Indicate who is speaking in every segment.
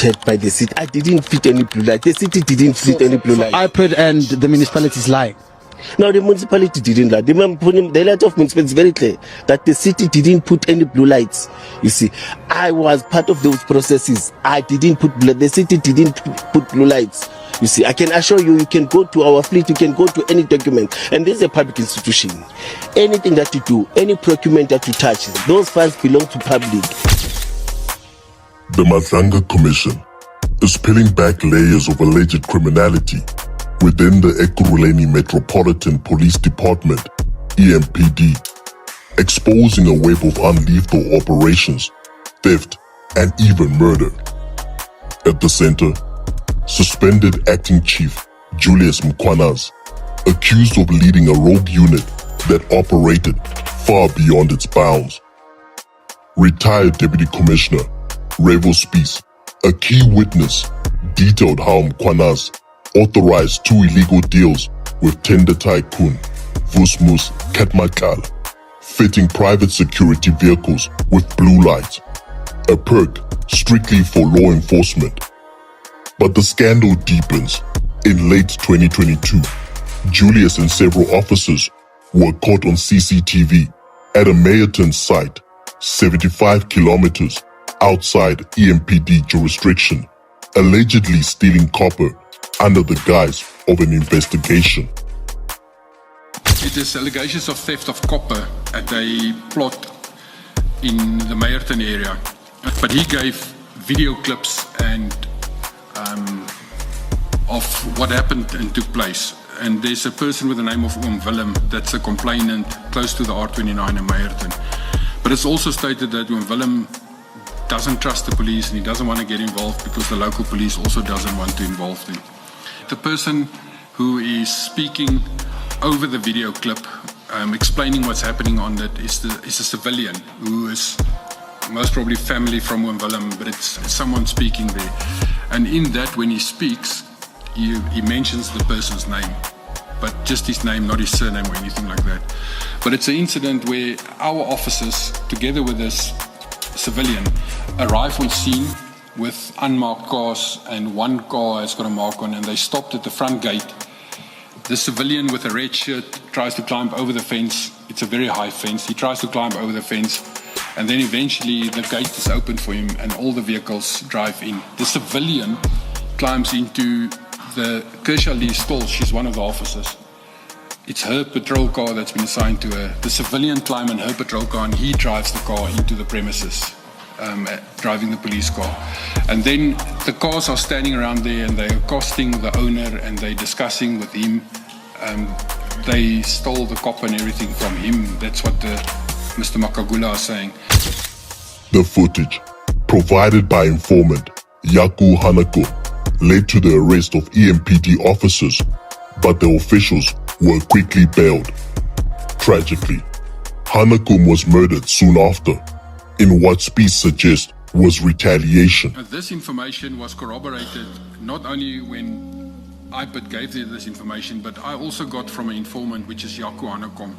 Speaker 1: fitted by the city. I didn't fit any blue light. The city didn't fit any blue light.
Speaker 2: IPID and the municipalities lie.
Speaker 1: No, the municipality didn't lie. The letter of municipality is very clear that the city didn't put any blue lights. You see, I was part of those processes. I didn't put the city didn't put blue lights. You see, I can assure you, you can go to our fleet, you can go to any document, and this is a public institution. Anything that you do, any procurement that you touch, those files belong to public.
Speaker 3: The Madlanga Commission is peeling back layers of alleged criminality within the Ekurhuleni Metropolitan Police Department, EMPD, exposing a web of unlethal operations, theft, and even murder. At the center, suspended acting chief Julius Mkhwanazi, accused of leading a rogue unit that operated far beyond its bounds. Retired Deputy Commissioner Revo Spies, a key witness, detailed how Mkhwanazi authorized 2 illegal deals with tender tycoon Vusmus Ketmakala, fitting private security vehicles with blue lights, a perk strictly for law enforcement. But the scandal deepens. In late 2022, Julius and several officers were caught on CCTV at a Mayerton site, 75 kilometers outside EMPD jurisdiction, allegedly stealing copper under the guise of an investigation.
Speaker 4: It is allegations of theft of copper at a plot in the Mayerton area. But he gave video clips and of what happened and took place. And there's a person with the name of Willem that's a complainant close to the R29 in Mayerton. But it's also stated that Willem doesn't trust the police and he doesn't want to get involved because the local police also doesn't want to involve them. The person who is speaking over the video clip, explaining what's happening on that is a civilian who is most probably family from Willem, but it's someone speaking there. And in that, when he speaks, he mentions the person's name, but just his name, not his surname or anything like that. But it's an incident where our officers, together with this civilian, arrive on scene with unmarked cars, and one car has got a mark on, and they stopped at the front gate. The civilian with a red shirt tries to climb over the fence. It's a very high fence. He tries to climb over the fence, and then eventually the gate is opened for him and all the vehicles drive in. The civilian climbs into the Kershaw Lee stall. She's one of the officers. It's her patrol car that's been assigned to her. The civilian climbs in her patrol car and he drives the car into the premises, driving the police car. And then the cars are standing around there and they're accosting the owner and they're discussing with him. They stole the copper and everything from him. That's what Mr. Makagula is saying.
Speaker 3: The footage, provided by informant Yaku Hanako, led to the arrest of EMPD officers, but the officials were quickly bailed. Tragically, Hanako was murdered soon after, in what Spies suggests was retaliation.
Speaker 4: This information was corroborated not only when IPID gave this information, but I also got from an informant, which is Yaku Hanako.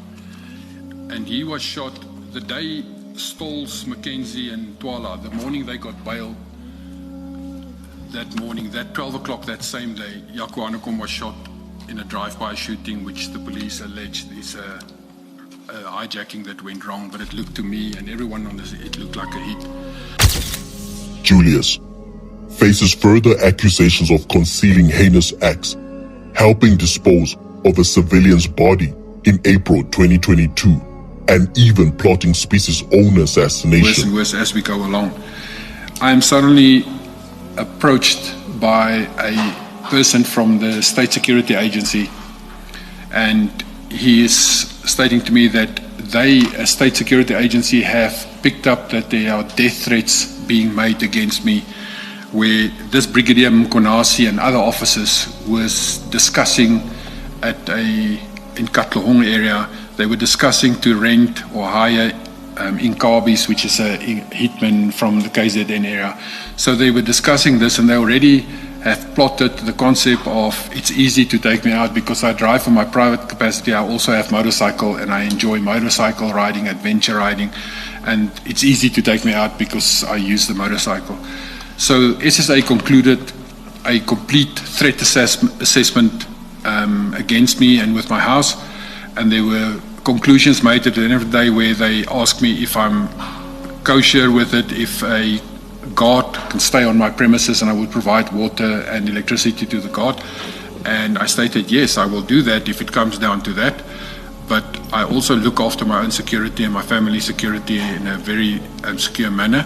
Speaker 4: And he was shot the day Stolz, Mackenzie and Twala, the morning they got bail. That morning, that 12 o'clock that same day, Yaku Hanako was shot in a drive-by shooting, which the police alleged is a hijacking that went wrong, but it looked to me and everyone on this, it looked like a hit.
Speaker 3: Julius faces further accusations of concealing heinous acts, helping dispose of a civilian's body in April 2022, and even plotting Spies' own assassination.
Speaker 4: Worse and worse as we go along. I am suddenly approached by a person from the State Security Agency, and he is stating to me that they, a State Security Agency, have picked up that there are death threats being made against me, where this Brigadier Mkhwanazi and other officers was discussing in Katlehong area. They were discussing to rent or hire Inkabis, which is a hitman from the KZN area. So they were discussing this, and they already have plotted the concept of it's easy to take me out because I drive for my private capacity. I also have motorcycle and I enjoy motorcycle riding, adventure riding, and it's easy to take me out because I use the motorcycle. So SSA concluded a complete threat assessment against me and with my house, and there were conclusions made at the end of the day where they asked me if I'm kosher with it, if a guard can stay on my premises and I would provide water and electricity to the guard. And I stated, yes, I will do that if it comes down to that. But I also look after my own security and my family's security in a very secure manner.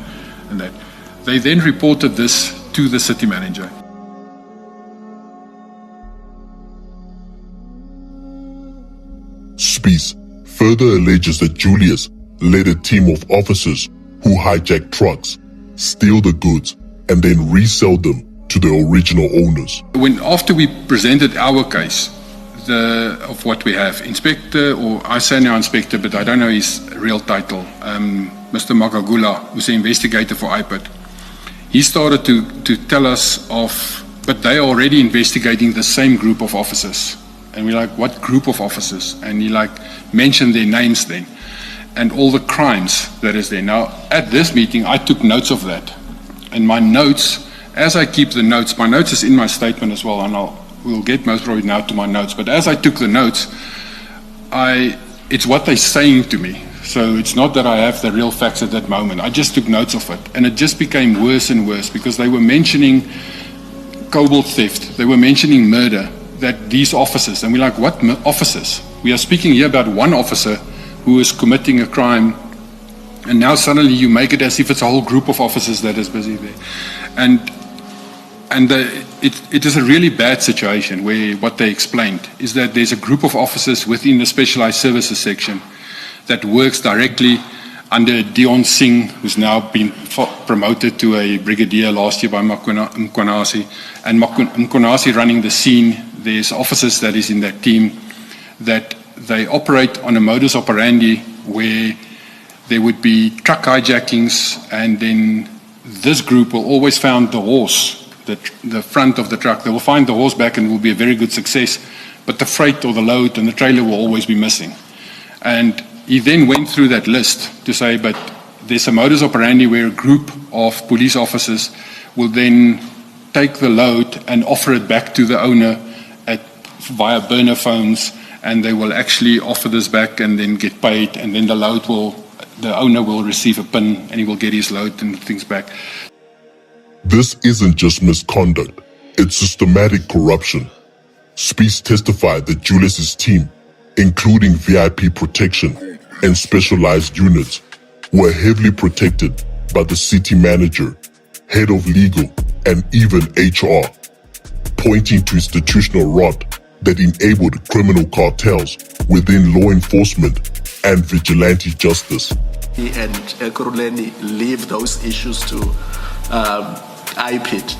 Speaker 4: And that they then reported this to the city manager.
Speaker 3: Spies further alleges that Julius led a team of officers who hijacked trucks, steal the goods, and then resell them to the original owners.
Speaker 4: After we presented our case of what we have, Inspector, or I say now Inspector, but I don't know his real title, Mr. Magagula, who's the investigator for IPID, he started to tell us but they are already investigating the same group of officers. And we're like, what group of officers? And he mentioned their names then, and all the crimes that is there. Now, at this meeting, I took notes of that. And my notes, as I keep the notes, my notes is in my statement as well, and we'll get most probably now to my notes. But as I took the notes, it's what they're saying to me. So it's not that I have the real facts at that moment. I just took notes of it. And it just became worse and worse because they were mentioning cobalt theft. They were mentioning murder, that these officers, and we're like, what officers? We are speaking here about one officer who is committing a crime, and now suddenly you make it as if it's a whole group of officers that is busy there. And it is a really bad situation where what they explained is that there's a group of officers within the specialized services section that works directly under Dion Singh, who's now been promoted to a brigadier last year by Mkhwanazi, and Mkhwanazi running the scene. There's officers that is in that team that they operate on a modus operandi where there would be truck hijackings, and then this group will always find the horse, the front of the truck. They will find the horse back and it will be a very good success, but the freight or the load and the trailer will always be missing. And he then went through that list to say, but there's a modus operandi where a group of police officers will then take the load and offer it back to the owner via burner phones, and they will actually offer this back and then get paid, and then the owner will receive a PIN and he will get his load and things back.
Speaker 3: This isn't just misconduct, it's systematic corruption. Spies testified that Julius's team, including VIP protection and specialized units, were heavily protected by the city manager, head of legal, and even HR, pointing to institutional rot that enabled criminal cartels within law enforcement and vigilante justice.
Speaker 5: And Ekurhuleni leave those issues to IPID,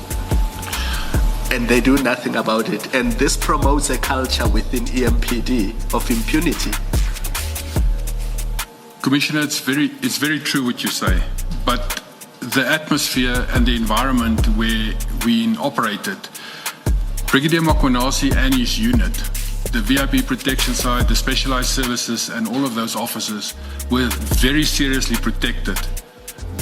Speaker 5: and they do nothing about it. And this promotes a culture within EMPD of impunity.
Speaker 4: Commissioner, it's very true what you say, but the atmosphere and the environment where we operated, Brigadier Mkhwanazi and his unit, the VIP protection side, the specialized services, and all of those officers were very seriously protected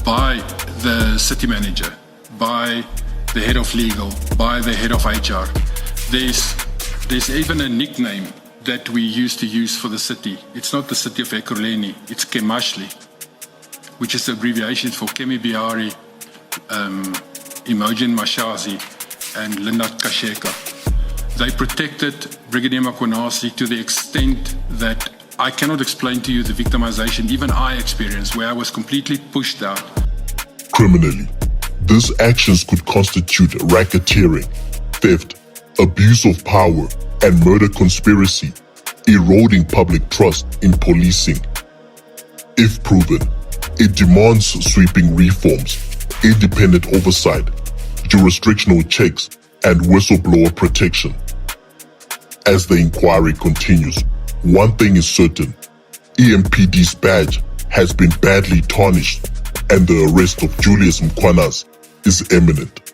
Speaker 4: by the city manager, by the head of legal, by the head of HR. There's even a nickname that we used to use for the city. It's not the city of Ekurhuleni, it's Kemashli, which is the abbreviation for Kemi Bihari, Imogen Mashazi, and Linda Kasheka. They protected Brigadier Mkhwanazi to the extent that I cannot explain to you the victimization even I experienced, where I was completely pushed out.
Speaker 3: Criminally, these actions could constitute racketeering, theft, abuse of power, and murder conspiracy, eroding public trust in policing. If proven, it demands sweeping reforms, independent oversight, jurisdictional checks, and whistleblower protection. As the inquiry continues, one thing is certain: EMPD's badge has been badly tarnished, and the arrest of Julius Mkhwanazi is imminent.